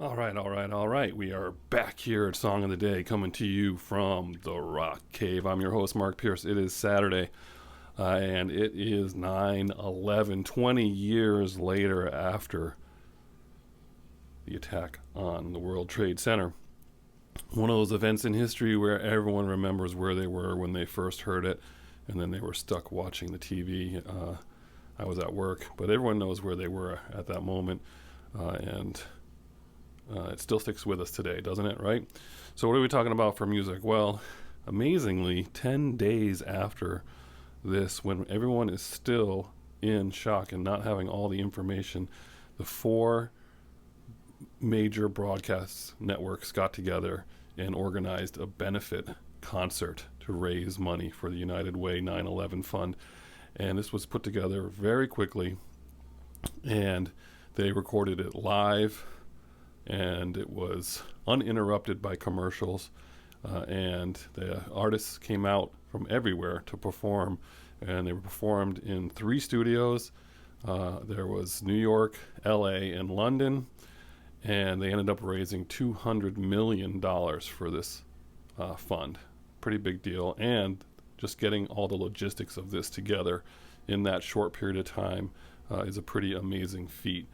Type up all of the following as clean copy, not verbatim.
All right. We are back here at Song of the Day, coming to you from the Rock Cave. I'm your host, Mark Pierce. It is Saturday, and it is 9/11, 20 years later after the attack on the World Trade Center. One of those events in history where everyone remembers where they were when they first heard it, and then they were stuck watching the TV. I was at work, but everyone knows where they were at that moment, and it still sticks with us today, doesn't it, right? So what are we talking about for music? Well, amazingly, 10 days after this, when everyone is still in shock and not having all the information, the four major broadcast networks got together and organized a benefit concert to raise money for the United Way 9/11 Fund. And this was put together very quickly, and they recorded it live, and it was uninterrupted by commercials, and the artists came out from everywhere to perform, and they were performed in 3 studios. There was New York, LA, and London, and they ended up raising $200 million for this fund. Pretty big deal, and just getting all the logistics of this together in that short period of time is a pretty amazing feat.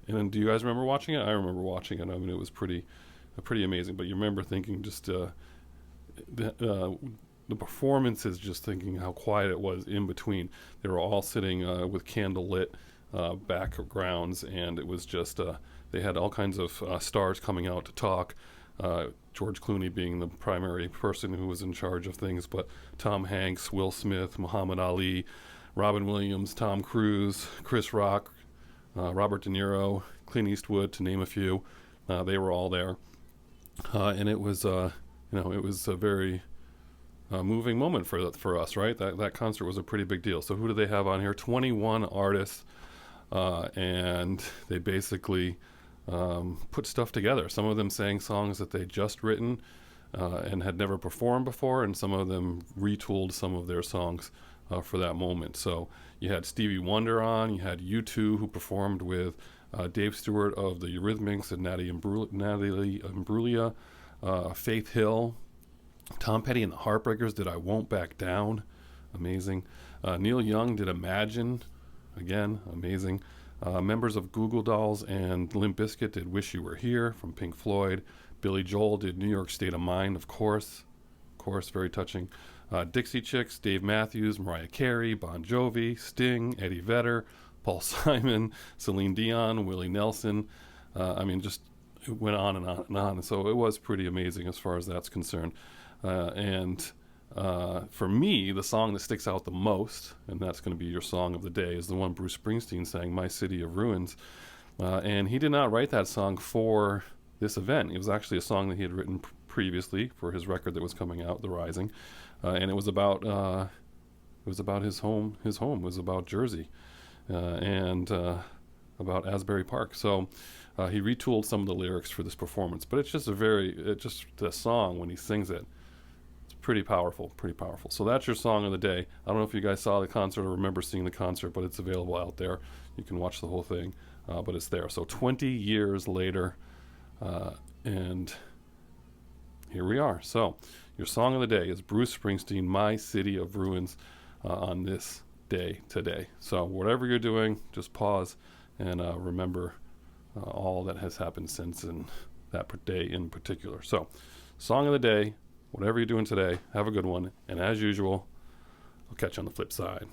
And do you guys remember watching it? I remember watching it. I mean, it was pretty amazing. But you remember thinking just the performances, just thinking how quiet it was in between. They were all sitting with candle-lit backgrounds, and it was just, they had all kinds of stars coming out to talk. George Clooney being the primary person who was in charge of things, but Tom Hanks, Will Smith, Muhammad Ali, Robin Williams, Tom Cruise, Chris Rock, Robert De Niro, Clint Eastwood, to name a few. They were all there, and it was, it was a very moving moment for us, right? That concert was a pretty big deal. So who do they have on here? 21 artists, and they basically put stuff together. Some of them sang songs that they'd just written and had never performed before, and some of them retooled some of their songs for that moment. So you had Stevie Wonder on, you had U2, who performed with Dave Stewart of the Eurythmics and Natalie Imbruglia, Faith Hill, Tom Petty and the Heartbreakers did I Won't Back Down, amazing. Neil Young did Imagine, again, amazing. Members of Goo Goo Dolls and Limp Bizkit did Wish You Were Here from Pink Floyd. Billy Joel did New York State of Mind, of course, very touching. Dixie Chicks, Dave Matthews, Mariah Carey, Bon Jovi, Sting, Eddie Vedder, Paul Simon, Celine Dion, Willie Nelson. Just it went on and on and on. So it was pretty amazing as far as that's concerned. And for me, the song that sticks out the most, and that's going to be your song of the day, is the one Bruce Springsteen sang, My City of Ruins. And he did not write that song for this event. It was actually a song that he had written previously for his record that was coming out, The Rising. And it was about his home. His home was about Jersey, and about Asbury Park. So he retooled some of the lyrics for this performance. But it's just the song when he sings it. It's pretty powerful. So that's your song of the day. I don't know if you guys saw the concert or remember seeing the concert, but it's available out there. You can watch the whole thing, but it's there. So 20 years later, and here we are. So your song of the day is Bruce Springsteen, My City of Ruins, on this day today. So whatever you're doing, just pause and remember all that has happened since in that day in particular. So song of the day, whatever you're doing today, have a good one. And as usual, I'll catch you on the flip side.